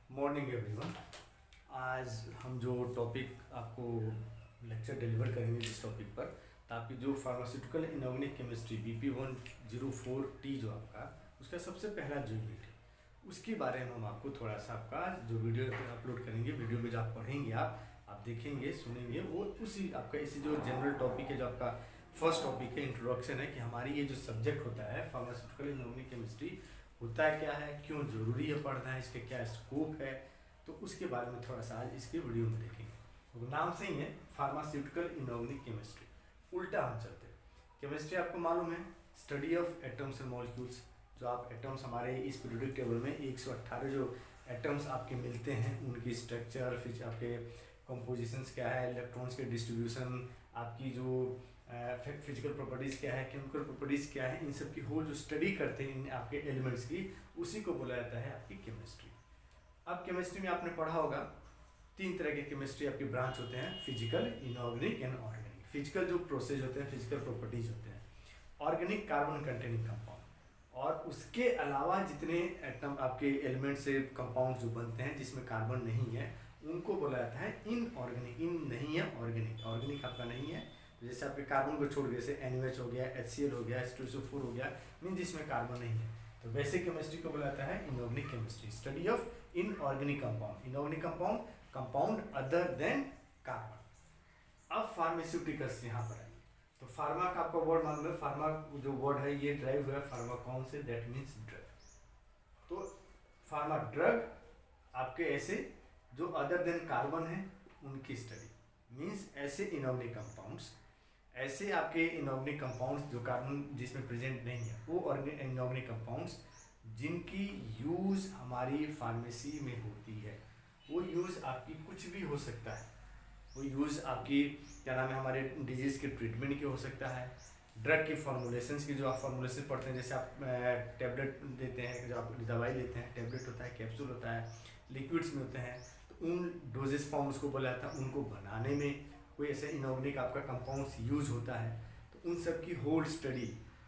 Morning everyone. आज हम जो टॉपिक आपको लेक्चर डिलीवर करेंगे जिस टॉपिक पर, तो आपकी जो फार्मास्यूटिकल इनऑर्गेनिक केमिस्ट्री BP104T जो आपका उसका सबसे पहला जो यूनिट है उसके बारे में हम आपको थोड़ा सा आपका जो वीडियो अपलोड करेंगे, वीडियो में जो आप पढ़ेंगे आप देखेंगे सुनेंगे, वो उसी आपका इसी जो जनरल टॉपिक है, जो आपका फर्स्ट टॉपिक है, इंट्रोडक्शन है कि हमारी ये जो सब्जेक्ट होता है फार्मास्यूटिकल इनऑर्गेनिक केमिस्ट्री होता है क्या है, क्यों ज़रूरी है पढ़ना है, इसके क्या स्कोप है, तो उसके बारे में थोड़ा सा आज इसके वीडियो में देखेंगे। तो नाम से ही है फार्मास्यूटिकल इनऑर्गेनिक केमिस्ट्री। उल्टा हम चलते हैं। केमिस्ट्री आपको मालूम है study of atoms and molecules. जो आप एटम्स हमारे इस पीरियोडिक टेबल में 118 जो एटम्स आपके मिलते हैं उनकी स्ट्रक्चर, फिर आपके कंपोजिशंस क्या है, इलेक्ट्रॉन्स के डिस्ट्रीब्यूशन, आपकी जो फिजिकल प्रॉपर्टीज़ क्या है, केमिकल प्रॉपर्टीज़ क्या है, इन सब की होल जो स्टडी करते हैं इन आपके एलिमेंट्स की, उसी को बोला जाता है आपकी केमिस्ट्री। अब केमिस्ट्री में आपने पढ़ा होगा 3 तरह के केमिस्ट्री आपके ब्रांच होते हैं, physical, inorganic and organic. Physical जो प्रोसेस होते हैं, फिजिकल प्रॉपर्टीज होते हैं। ऑर्गेनिक कार्बन कंटेनिंग कंपाउंड, और उसके अलावा जितने एटम आपके एलिमेंट से कंपाउंड जो बनते हैं जिसमें कार्बन नहीं है उनको बोला जाता है इनऑर्गेनिक। इन नहीं है, ऑर्गेनिक। ऑर्गेनिक आपका नहीं है, जैसे आपके कार्बन को छोड़ जैसे NaOH हो गया, HCl हो गया, H2SO4 हो गया, मीन जिसमें कार्बन नहीं है, तो वैसे केमिस्ट्री को बोला जाता है inorganic chemistry. Study of inorganic compound, inorganic compound, compound other than carbon. अब फार्मास्यूटिकल्स यहाँ पर आएंगे, तो फार्मा का आपका वर्ड मालूम है, फार्मा जो वर्ड है ये ड्राइव हुआ है फार्मा कौन से, दैट मीन्स ड्रग। तो फार्मा ड्रग आपके ऐसे जो अदर देन कार्बन है उनकी स्टडी, मीन्स ऐसे इनऑर्गेनिक कंपाउंड्स, ऐसे आपके इनऑर्गेनिक कंपाउंड्स जो कार्बन जिसमें प्रेजेंट नहीं है, वो इनऑर्गेनिक कंपाउंड्स जिनकी यूज़ हमारी फार्मेसी में होती है। वो यूज़ आपकी कुछ भी हो सकता है। वो यूज़ आपकी क्या नाम है, हमारे डिजीज़ के ट्रीटमेंट के हो सकता है, ड्रग की फॉर्मुलेशंस की, जो आप फॉर्मुलेशन पढ़ते हैं, जैसे आप टैबलेट देते हैं, जो आप दवाई लेते हैं, टैबलेट होता है, कैप्सूल होता है, लिक्विड्स में होते हैं, तो उन डोजेस फॉर्म्स को बोला जाता है। उनको बनाने में कोई ऐसे इनऑर्गेनिक आपका कंपाउंड्स यूज़ होता है, तो उन सब की होल स्टडी,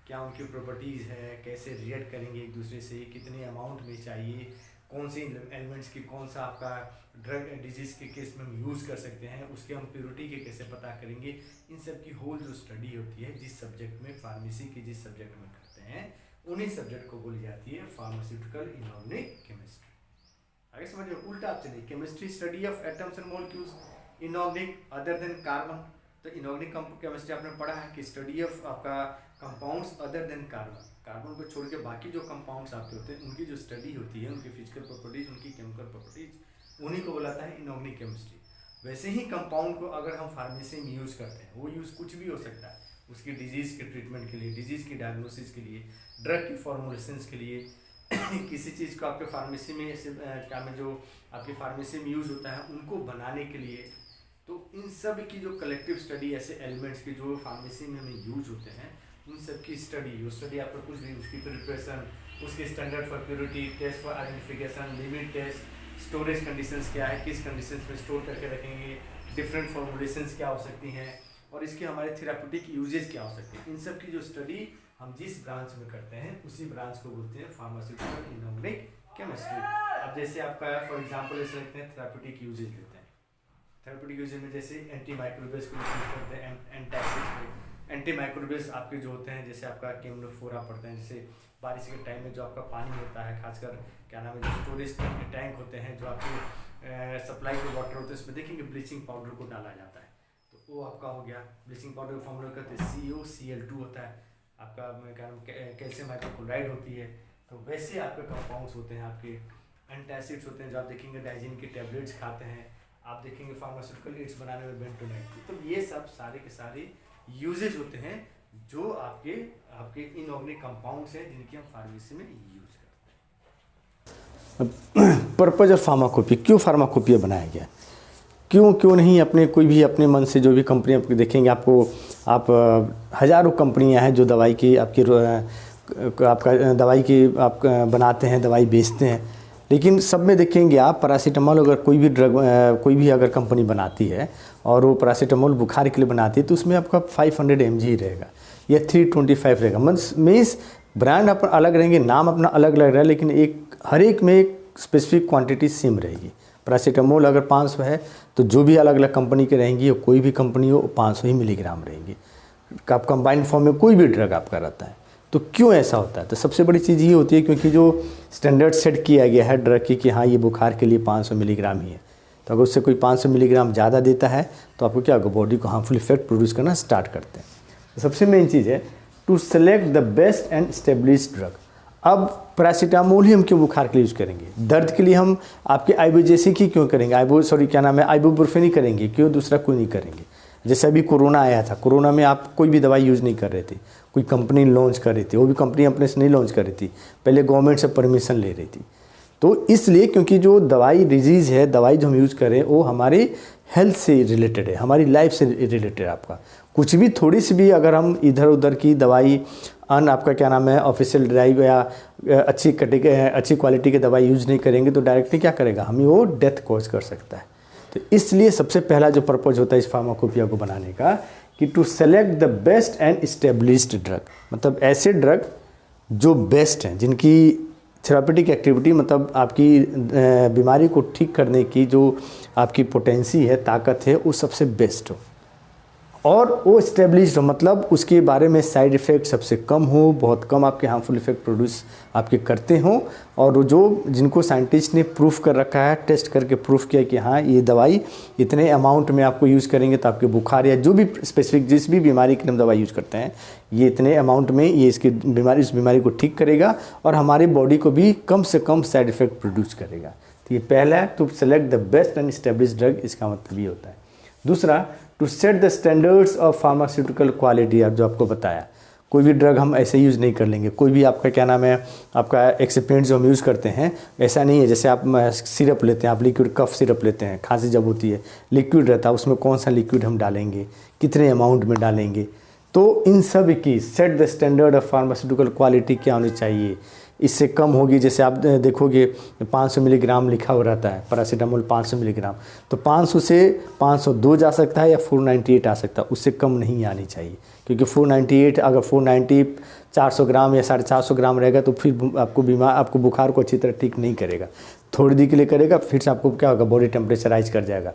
क्या उनकी प्रॉपर्टीज़ है, कैसे रिएक्ट करेंगे एक दूसरे से, कितने अमाउंट में चाहिए, कौन से एलिमेंट्स की कौन सा आपका ड्रग डिजीज़ के केस में हम यूज़ कर सकते हैं, उसके हम प्योरिटी के कैसे पता करेंगे, इन सब की होल जो स्टडी होती है जिस सब्जेक्ट में, फार्मेसी की जिस सब्जेक्ट में करते हैं, उन्हीं सब्जेक्ट को बोली जाती है फार्मास्यूटिकल इनऑर्गेनिक केमिस्ट्री। आगे समझिए, उल्टा आप चलिए, chemistry study of atoms and molecules, inorganic other than carbon. तो इनऑर्गेनिक केमिस्ट्री आपने पढ़ा है कि स्टडी ऑफ आपका compounds other than carbon, carbon को छोड़ के बाकी जो कंपाउंड्स आपके होते हैं उनकी जो स्टडी होती है, उनकी फिजिकल प्रॉपर्टीज, उनकी केमिकल प्रॉपर्टीज, उन्हीं को बुलाता है इनऑर्गेनिक केमिस्ट्री। वैसे ही कंपाउंड को अगर हम फार्मेसी में यूज़ करते हैं, वो यूज़ कुछ भी हो सकता है, उसकी डिजीज़ के ट्रीटमेंट के लिए, डिजीज़ की डायग्नोसिस के लिए, ड्रग की फॉर्मुलेशंस के लिए, किसी चीज़ को आपके फार्मेसी में क्या में जो आपकी फार्मेसी में यूज़ होता है उनको बनाने के लिए, तो इन सब की जो कलेक्टिव स्टडी, ऐसे एलिमेंट्स की जो फार्मेसी में हमें यूज होते हैं, उन सब की स्टडी, वो स्टडी आपका कुछ भी, उसकी प्रिपरेशन, उसके standard for purity, test for identification, limit test, storage conditions क्या है, किस कंडीशंस में स्टोर करके रखेंगे, डिफरेंट फॉर्मुलेशंस क्या हो सकती हैं, और इसके हमारे थेराप्यूटिक यूजेज क्या हो सकते हैं, इन सब की जो स्टडी हम जिस ब्रांच में करते हैं उसी ब्रांच को बोलते हैं फार्मास्यूटिकल इनऑर्गेनिक केमिस्ट्री। अब जैसे आपका फॉर एग्जांपल ऐसे लेते हैं, थेराप्यूटिक यूजेज लेते हैं। थेराप्यूटिक यूजेज में जैसे एंटी माइक्रोबियल्स को यूज करते हैं, एंटासिड्स में। एंटी माइक्रोबियल्स आपके जो होते हैं, जैसे आपका केमोफोरा पढ़ते हैं, जैसे बारिश के टाइम में जो आपका पानी होता है, खासकर क्या नाम है, जो स्टोरेज टैंक होते हैं, जो आपके सप्लाई के वाटर होते हैं, उसमें देखेंगे ब्लीचिंग पाउडर को डाला जाता है, तो वो आपका हो गया। ब्लीचिंग पाउडर का फॉर्मूला कहते हैं COCl2 होता है, आपका क्या नाम कैल्शियम हाइड्रोक्लोराइड होती है। तो वैसे आपके कंपाउंड्स होते हैं, आपके एंटासिड्स होते हैं, जो आप देखेंगे डाइजिन की टैबलेट्स खाते हैं, आप देखेंगे फार्मास्यूटिकल एड्स बनाने में बेंटोनाइट की। तो ये सब सारे के सारे यूजेज होते हैं जो आपके इनऑर्गेनिक कंपाउंड्स हैं जिनकी हम फार्मेसी में यूज करते हैं। पर्पज ऑफ फार्माकोपी, क्यों फार्माकोपिया बनाया गया, क्यों नहीं अपने कोई भी अपने मन से जो भी कंपनी आप देखेंगे, आप हज़ारों कंपनियां हैं जो दवाई की आपका दवाई की आप बनाते हैं, दवाई बेचते हैं, लेकिन सब में देखेंगे आप पैरासीटामोल, अगर कोई भी ड्रग कोई भी अगर कंपनी बनाती है और वो पैरासीटामोल बुखार के लिए बनाती है, तो उसमें आपका 500 mg ही रहेगा या 325 रहेगा। मीन्स ब्रांड अपन अलग रहेंगे, नाम अपना अलग अलग रहा है, लेकिन हर एक में एक स्पेसिफिक क्वांटिटी सेम रहेगी। पैरासीटामोल अगर 500 है तो जो भी अलग अलग कंपनी के रहेंगी, और कोई भी कंपनी हो 500 ही मिलीग्राम रहेंगी। आप कंबाइंड फॉर्म में कोई भी ड्रग आपका रहता है। तो क्यों ऐसा होता है? तो सबसे बड़ी चीज़ ये होती है क्योंकि जो स्टैंडर्ड सेट किया गया है ड्रग की कि हाँ ये बुखार के लिए 500 मिलीग्राम ही है, तो अगर उससे कोई 500 मिलीग्राम ज़्यादा देता है तो आपको क्या होगा, बॉडी को हार्मफुल इफेक्ट प्रोड्यूस करना स्टार्ट करते हैं। तो सबसे मेन चीज़ है to select the best and established drug. अब पैरासीटामोल ही हम क्यों बुखार के लिए यूज़ करेंगे? दर्द के लिए हम आपके आइबुप्रोफेन ही क्यों करेंगे? आइबुप्रोफेन ही करेंगे, क्यों दूसरा कोई नहीं करेंगे? जैसे अभी कोरोना आया था, कोरोना में आप कोई भी दवाई यूज़ नहीं कर रहे थे, कोई कंपनी लॉन्च कर रही थी, वो भी कंपनी अपने से नहीं लॉन्च कर रही थी, पहले गवर्नमेंट से परमिशन ले रही थी। तो इसलिए क्योंकि जो दवाई डिजीज़ है, दवाई जो हम यूज़ करें वो हमारे हेल्थ से रिलेटेड है, हमारी लाइफ से रिलेटेड है। आपका कुछ भी थोड़ी सी भी अगर हम इधर उधर की दवाई आपका क्या नाम है ऑफिशियल ड्राइव या अच्छी क्वालिटी की दवाई यूज़ नहीं करेंगे तो डायरेक्टली क्या करेगा, हमें वो डेथ कॉज कर सकता है। तो इसलिए सबसे पहला जो पर्पज़ होता है इस फार्माकोपिया को बनाने का कि to select the best and established drug, मतलब ऐसे ड्रग जो बेस्ट हैं, जिनकी थेरापेटिक एक्टिविटी मतलब आपकी बीमारी को ठीक करने की जो आपकी पोटेंसी है, ताकत है, वो सबसे बेस्ट हो और वो इस्टेब्लिश्ड हो, मतलब उसके बारे में साइड इफ़ेक्ट सबसे कम हो, बहुत कम आपके हार्मफुल इफेक्ट प्रोड्यूस आपके करते हों, और जो जिनको साइंटिस्ट ने प्रूफ कर रखा है, टेस्ट करके प्रूफ किया कि हाँ ये दवाई इतने अमाउंट में आपको यूज़ करेंगे तो आपके बुखार या जो भी स्पेसिफिक जिस भी बीमारी के लिए हम दवाई यूज़ करते हैं, ये इतने अमाउंट में ये इस बीमारी को ठीक करेगा और हमारी बॉडी को भी कम से कम साइड इफ़ेक्ट प्रोड्यूस करेगा। तो ये पहला है to select the best and established drug, इसका मतलब ये होता है। दूसरा, to set the standards of pharmaceutical quality. अब जो आपको बताया, कोई भी ड्रग हम ऐसे यूज़ नहीं कर लेंगे। कोई भी आपका क्या नाम है, आपका एक्सिपिएंट जो हम यूज़ करते हैं ऐसा नहीं है, जैसे आप सिरप लेते हैं, आप लिक्विड कफ सिरप लेते हैं, खांसी जब होती है लिक्विड रहता है, उसमें कौन सा लिक्विड हम डालेंगे, कितने अमाउंट में डालेंगे, तो इन सब की set the standard of pharmaceutical quality क्या होनी चाहिए। इससे कम होगी, जैसे आप देखोगे 500 मिलीग्राम लिखा हुआ रहता है, पैरासीटामोल 500 मिलीग्राम, तो 500 से 502 जा सकता है या 498 आ सकता है, उससे कम नहीं आनी चाहिए। क्योंकि 498 अगर 490 400 ग्राम या 450 ग्राम रहेगा तो फिर आपको बुखार को अच्छी तरह ठीक नहीं करेगा, थोड़ी देर के लिए करेगा, फिर से आपको क्या होगा, बॉडी टेम्परेचर राइज कर जाएगा।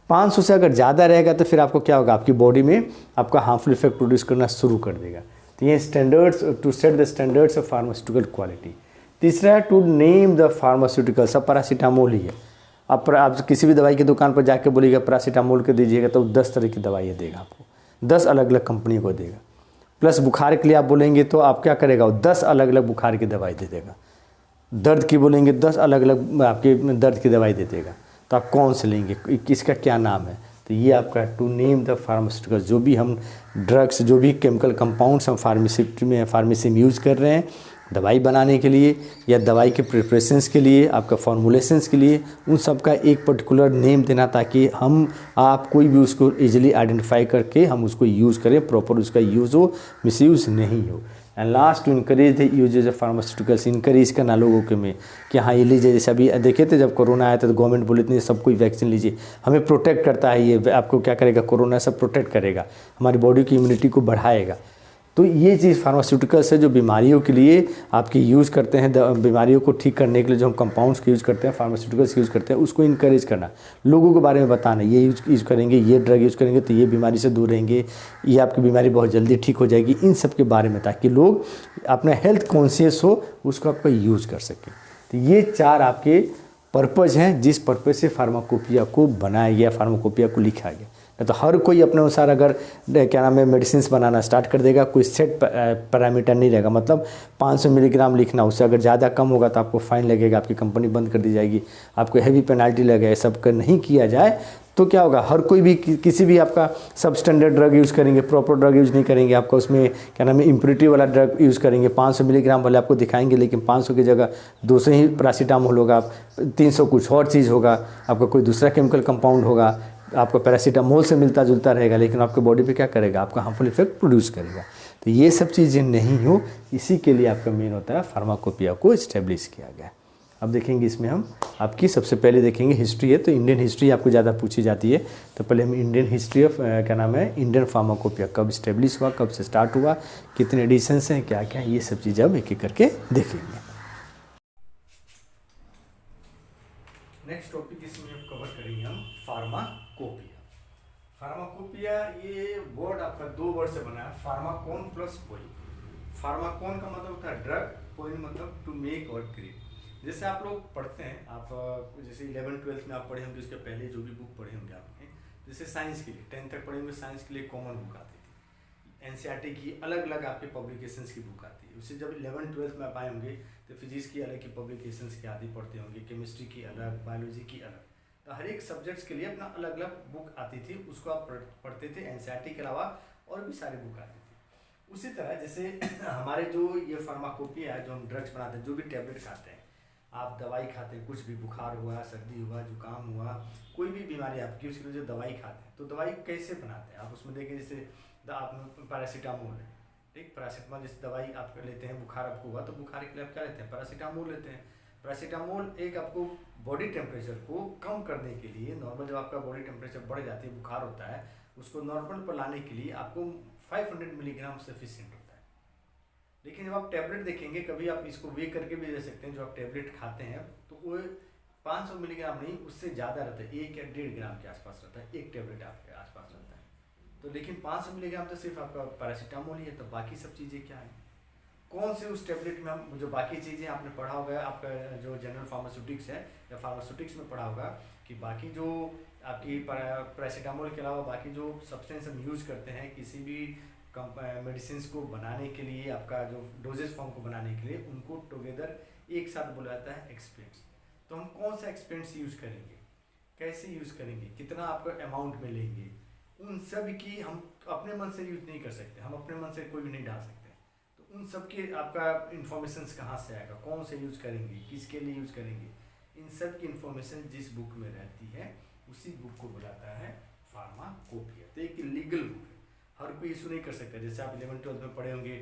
500 से अगर ज़्यादा रहेगा तो फिर आपको क्या होगा, आपकी बॉडी में आपका हार्मफुल इफेक्ट प्रोड्यूस करना शुरू कर देगा। तो ये standards, to set the standards of pharmaceutical quality. तीसरा है टू नेम द फार्मास्यूटिकल। सब पैरासीटामोल ही है। आप किसी भी दवाई की दुकान पर जाके बोलिएगा पैरासीटामोल के दीजिएगा तो 10 तरह की दवाइयाँ देगा आपको, 10 अलग अलग कंपनी को देगा। प्लस बुखार के लिए आप बोलेंगे तो आप क्या करेगा, वो 10 अलग अलग बुखार की दवाई दे देगा। दर्द की बोलेंगे 10 अलग अलग आपके दर्द की दवाई दे देगा। तो आप कौन से लेंगे, किसका क्या नाम है? तो ये आपका टू नेम द फार्मास्यूटिकल। जो भी हम ड्रग्स, जो भी केमिकल कंपाउंड्स हम फार्मेसी में यूज़ कर रहे हैं दवाई बनाने के लिए या दवाई के प्रिपरेशंस के लिए, आपका फॉर्मुलेशंस के लिए, उन सब का एक पर्टिकुलर नेम देना ताकि आप कोई भी उसको इजीली आइडेंटिफाई करके हम उसको यूज़ करें, प्रॉपर उसका यूज़ हो, मिसयूज़ नहीं हो। And last, to encourage the usage of pharmaceuticals. Encourage करना लोगों के में कि हाँ ये लीजिए। जैसे अभी देखे थे जब कोरोना आया था तो गवर्नमेंट बोले थे सब कोई वैक्सीन लीजिए, हमें प्रोटेक्ट करता है ये, आपको क्या करेगा, कोरोना से प्रोटेक्ट करेगा, हमारी बॉडी की इम्यूनिटी को बढ़ाएगा। तो ये चीज़ फार्मास्यूटिकल्स है जो बीमारियों के लिए आपकी यूज़ करते हैं, बीमारियों को ठीक करने के लिए जो हम कंपाउंड्स के यूज़ करते हैं, फार्मास्यूटिकल्स यूज़ करते हैं, उसको इनकरेज करना, लोगों के बारे में बताना, ये यूज़ करेंगे, ये ड्रग यूज़ करेंगे तो ये बीमारी से दूर रहेंगे, ये आपकी बीमारी बहुत जल्दी ठीक हो जाएगी, इन सब के बारे में, ताकि लोग अपना हेल्थ कॉन्शियस हो, उसको आपका यूज़ कर सकें। तो ये 4 आपके पर्पज़ हैं जिस पर्पज़ से फार्माकोपिया को बनाया गया, फार्माकोपिया को लिखा गया। तो हर कोई अपने अनुसार अगर क्या नाम है मेडिसिन बनाना स्टार्ट कर देगा, कोई सेट पैरामीटर नहीं रहेगा। मतलब 500 मिलीग्राम लिखना, उससे अगर ज़्यादा कम होगा तो आपको फ़ाइन लगेगा, आपकी कंपनी बंद कर दी जाएगी, आपको हैवी पेनाल्टी लगेगा। सब का नहीं किया जाए तो क्या होगा, हर कोई भी किसी भी आपका सब स्टैंडर्ड ड्रग यूज़ करेंगे, प्रॉपर ड्रग यूज़ नहीं करेंगे, आपका उसमें क्या नाम है इम्प्योरिटी वाला ड्रग यूज़ करेंगे, 500 मिलीग्राम वाले आपको दिखाएंगे, लेकिन 500 की जगह 200 ही पैरासीटामोल होगा, 300 कुछ और चीज़ होगा, आपका कोई दूसरा केमिकल कंपाउंड होगा, आपको पैरासीटामोल से मिलता जुलता रहेगा, लेकिन आपके बॉडी पे क्या करेगा, आपका हार्मफुल इफेक्ट प्रोड्यूस करेगा। तो ये सब चीज़ें नहीं हो, इसी के लिए आपका मेन होता है फार्माकोपिया को इस्टेब्लिश किया गया। अब देखेंगे इसमें हम आपकी सबसे पहले देखेंगे हिस्ट्री है, तो इंडियन हिस्ट्री आपको ज़्यादा पूछी जाती है, तो पहले हम इंडियन हिस्ट्री ऑफ क्या नाम है इंडियन फार्माकोपिया कब इस्टेब्लिश हुआ, कब से स्टार्ट हुआ, कितने एडिशंस हैं, क्या क्या, ये सब चीज़ें अब एक एक करके देखेंगे। नेक्स्ट टॉपिक इसमें अब कवर करेंगे हम फार्माकोपिया। फार्माकोपिया ये वर्ड आपका 2 वर्ड से बना है, फार्माकोन प्लस पोइन। फार्माकोन का मतलब होता है ड्रग, पोइन मतलब टू मेक और क्रिएट। जैसे आप लोग पढ़ते हैं, आप जैसे 11th-12th में आप पढ़े होंगे, उसके पहले जो भी बुक पढ़े होंगे आपने, जैसे साइंस के लिए 10th तक पढ़े होंगे, साइंस के लिए कॉमन बुक आती थी। एनसीईआरटी की अलग अलग आपके पब्लिकेशंस की बुक आती है। उससे जब 11th-12th में आप आए होंगे तो फिजिक्स की अलग की पब्लिकेशंस की आदि पढ़ते होंगे, केमिस्ट्री की अलग, बायोलॉजी की अलग। तो हर एक सब्जेक्ट्स के लिए अपना अलग अलग बुक आती थी, उसको आप पढ़ते थे। एनसीईआरटी के अलावा और भी सारी बुक आती थी। उसी तरह जैसे हमारे जो ये फार्माकोपिया है, जो हम ड्रग्स बनाते हैं, जो भी टैबलेट खाते हैं, आप दवाई खाते हैं, कुछ भी बुखार हुआ, सर्दी हुआ, जुकाम हुआ, कोई भी बीमारी आपकी, उसके लिए जो दवाई खाते हैं, तो दवाई कैसे बनाते हैं आप उसमें देखें। जैसे आप पैरासीटामोल है, ठीक, पैरासीटामोल जैसे दवाई आप लेते हैं, बुखार आपको हुआ तो बुखार के लिए आप क्या लेते हैं, पैरासीटामोल लेते हैं। पैरासीटामोल एक आपको बॉडी टेम्परेचर को कम करने के लिए, नॉर्मल जब आपका बॉडी टेम्परेचर बढ़ जाती है, बुखार होता है, उसको नॉर्मल पर लाने के लिए आपको 500 मिलीग्राम सफिशिएंट होता है। लेकिन जब आप टैबलेट देखेंगे, कभी आप इसको वे करके भी दे सकते हैं, जो आप टैबलेट खाते हैं तो वो 500 मिलीग्राम नहीं, उससे ज़्यादा रहता है, 1 या 1.5 ग्राम के आसपास रहता है, एक टैबलेट आपके आसपास रहता है। तो लेकिन 500 मिलीग्राम तो सिर्फ आपका पैरासीटामोल ही है। तो बाकी सब चीज़ें क्या हैं, कौन से उस टैबलेट में हम जो बाकी चीज़ें आपने पढ़ा होगा, आपका जो जनरल फार्मास्यूटिक्स है या फार्मास्यूटिक्स में पढ़ा होगा कि बाकी जो आपकी पैरासीटामोल के अलावा बाकी जो सब्सटेंस हम यूज़ करते हैं किसी भी मेडिसिन को बनाने के लिए, आपका जो डोजेज फॉर्म को बनाने के लिए, उनको टुगेदर एक साथ बोला जाता है एक्सपेंट्स। तो हम कौन सा एक्सपेंट्स यूज़ करेंगे, कैसे यूज़ करेंगे, कितना आपका अमाउंट में लेंगे, उन सब की हम अपने मन से यूज़ नहीं कर सकते, हम अपने मन से कोई भी नहीं डाल सकते। तो उन सब के आपका इन्फॉर्मेशन कहाँ से आएगा, कौन से यूज़ करेंगे, किसके लिए यूज़ करेंगे, इन सब की इन्फॉर्मेशन जिस बुक में रहती है उसी बुक को बुलाता है फार्माकोपिया। तो एक लीगल बुक है, हर कोई इशू नहीं कर सकता। जैसे आप 11th-12th में पढ़े होंगे,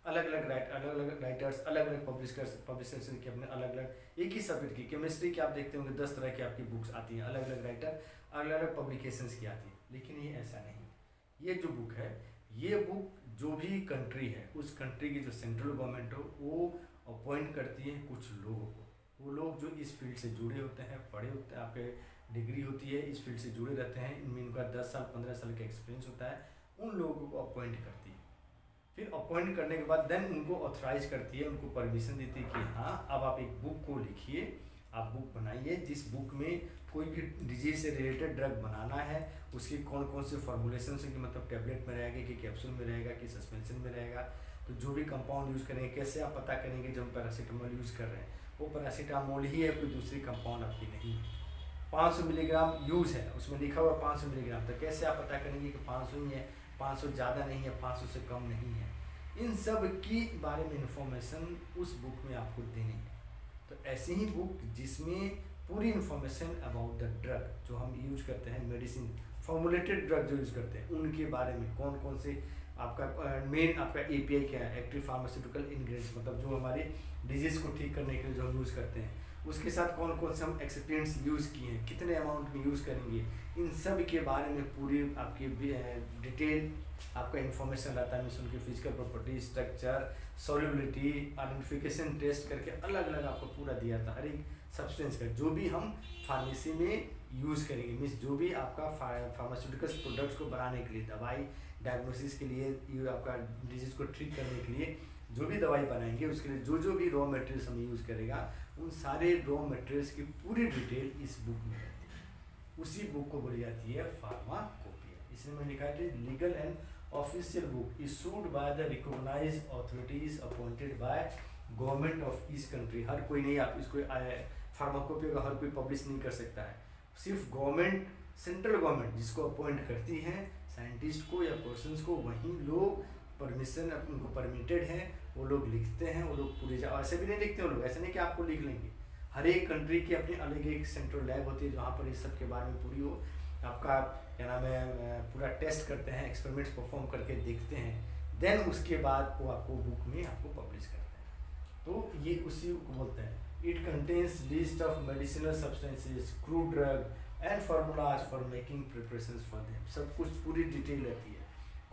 अलग अलग राइटर्स, अलग अलग पब्लिशर्स के अपने अलग अलग एक ही सब्जेक्ट की, केमिस्ट्री की आप देखते होंगे 10 तरह की आपकी बुक्स आती हैं, अलग अलग राइटर, अलग अलग पब्लिकेशंस की आती है। लेकिन ये ऐसा नहीं, ये जो बुक है, ये बुक जो भी कंट्री है, उस कंट्री की जो सेंट्रल गवर्नमेंट हो, वो अपॉइंट करती है कुछ लोगों को। वो लोग जो इस फील्ड से जुड़े होते हैं, पढ़े होते हैं, आपके डिग्री होती है, इस फील्ड से जुड़े रहते हैं, इनमें इनका 10 साल 15 साल का एक्सपीरियंस होता है, उन लोगों को अपॉइंट करती है। फिर अपॉइंट करने के बाद देन उनको ऑथराइज करती है, उनको परमिशन देती है कि हाँ अब आप एक बुक को लिखिए, आप बुक बनाइए, जिस बुक में कोई भी डिजीज से रिलेटेड ड्रग बनाना है, उसकी कौन कौन से फॉर्मुलेशन से, मतलब टैबलेट में रहेगा कि कैप्सूल में रहेगा कि सस्पेंशन में रहेगा, तो जो भी कंपाउंड यूज़ करेंगे, कैसे आप पता करेंगे जब हम पैरासीटामोल यूज़ कर रहे हैं वो पैरासीटामोल ही है, कोई दूसरी कंपाउंड आपकी नहीं है। 500 मिलीग्राम यूज़ है, उसमें लिखा हुआ 500 मिलीग्राम, तो कैसे आप पता करेंगे कि 500 ही है, 500 ज़्यादा नहीं है, 500 से कम नहीं है। इन सब की बारे में इंफॉर्मेशन उस बुक में आपको देनी है। तो ऐसी ही बुक जिसमें पूरी इन्फॉर्मेशन अबाउट द ड्रग जो हम यूज करते हैं, मेडिसिन फॉर्मुलेटेड ड्रग जो यूज़ करते हैं, उनके बारे में कौन कौन से आपका मेन आपका एपीआई क्या है, एक्टिव फार्मास्यूटिकल इंग्रेडिएंट्स, मतलब जो हमारे डिजीज़ को ठीक करने के लिए जो हम यूज़ करते हैं, उसके साथ कौन कौन से हम एक्सपेरिएंट्स यूज़ किए हैं, कितने अमाउंट में यूज़ करेंगे, इन सब के बारे में पूरी आपकी डिटेल आपका इन्फॉर्मेशन रहता है। उनकी physical property, structure, solubility, identification test करके अलग अलग आपको पूरा दिया था हर एक सब्सटेंस का, जो भी हम फार्मेसी में यूज़ करेंगे, मीन्स जो भी आपका फार्मास्यूटिकल्स प्रोडक्ट्स को बनाने के लिए, दवाई डायग्नोसिस के लिए, ये आपका डिजीज़ को ट्रीट करने के लिए जो भी दवाई बनाएंगे, उसके लिए जो जो भी रॉ मटेरियल्स हम यूज़ करेगा, उन सारे रॉ मटेरियल्स की पूरी डिटेल इस बुक में रहती है। उसी बुक को बोली जाती है फार्माकोपिया। इसमें लिखा है legal and official book issued by the recognised authorities appointed by government of each country. हर कोई नहीं, आप इसको फार्माकोपिया का हर कोई पब्लिश नहीं कर सकता है, सिर्फ गवर्नमेंट, सेंट्रल गवर्नमेंट जिसको अपॉइंट करती है साइंटिस्ट को या पर्सन्स को, वहीं लोग परमिशन उनको परमिटेड है, वो लोग लिखते हैं। वो लोग पूरे ऐसे भी नहीं लिखते, वो लोग ऐसे नहीं कि आपको लिख लेंगे, हर एक कंट्री की अपनी अलग एक सेंट्रल लैब होती है जहाँ पर इस सब के बारे में पूरी हो आपका क्या नाम है पूरा टेस्ट करते हैं, एक्सपेरिमेंट्स परफॉर्म करके देखते हैं, देन उसके बाद वो आपको बुक में आपको पब्लिश करते हैं। तो ये उसी को बोलते हैं, it contains list of medicinal substances, crude drug and formulas for making preparations for them. सब कुछ पूरी डिटेल रहती है,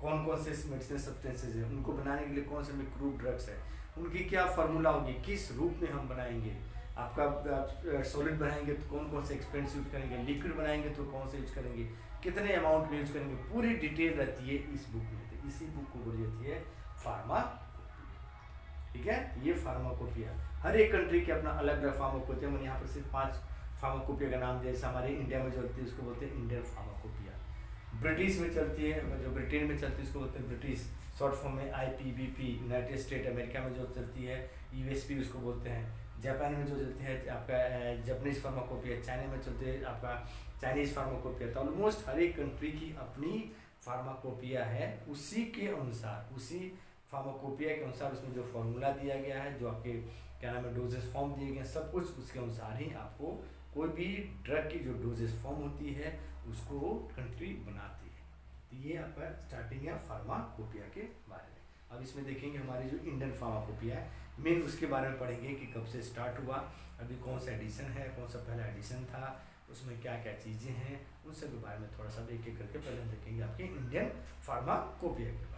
कौन कौन से मेडिसिनल सब्सटेंसेज हैं, उनको बनाने के लिए कौन से में क्रूड ड्रग्स है, उनकी क्या फार्मूला होगी, किस रूप में हम बनाएंगे, आपका सॉलिड बनाएंगे तो कौन कौन से एक्सपेंस यूज करेंगे, लिक्विड बनाएंगे तो कौन से यूज करेंगे, कितने अमाउंट में यूज करेंगे, पूरी डिटेल रहती है इस बुक में। तो इसी बुक को बोली जाती है फार्माकोपिया। ठीक है, ये फार्माकोपिया हर एक कंट्री के अपना अलग अलग फार्माकोपिया। मैंने यहाँ पर सिर्फ 5 फार्माकोपिया का नाम दिया। जैसे हमारे इंडिया में जो होती है उसको बोलते हैं इंडियन फार्माकोपिया। ब्रिटिश में चलती है, जो ब्रिटेन में चलती है उसको बोलते हैं ब्रिटिश, शॉर्ट फॉर्म में IPBP। यूनाइटेड स्टेट अमेरिका में जो चलती है USP उसको बोलते हैं। जापान में जो चलती है आपका जापानीज फार्माकोपिया। चाइना में चलती है आपका चाइनीज फार्माकोपिया। तो ऑलमोस्ट हर एक कंट्री की अपनी फार्माकोपिया है। उसी के अनुसार, उसी फार्माकोपिया के अनुसार उसमें जो फॉर्मूला दिया गया है, जो आपके क्या नाम है डोजेस फॉर्म दिए गए हैं, सब कुछ उसके अनुसार ही आपको कोई भी ड्रग की जो डोजेस फॉर्म होती है उसको कंट्री बनाती है। तो ये आपका स्टार्टिंग है फार्माकोपिया के बारे में। अब इसमें देखेंगे हमारी जो इंडियन फार्माकोपिया है, मेन उसके बारे में पढ़ेंगे कि कब से स्टार्ट हुआ, अभी कौन सा एडिशन है, कौन सा पहला एडिशन था, उसमें क्या क्या चीज़ें हैं, उन सब के बारे में थोड़ा सा एक एक करके पहले हम देखेंगे आपके इंडियन फार्माकोपिया के बारे में।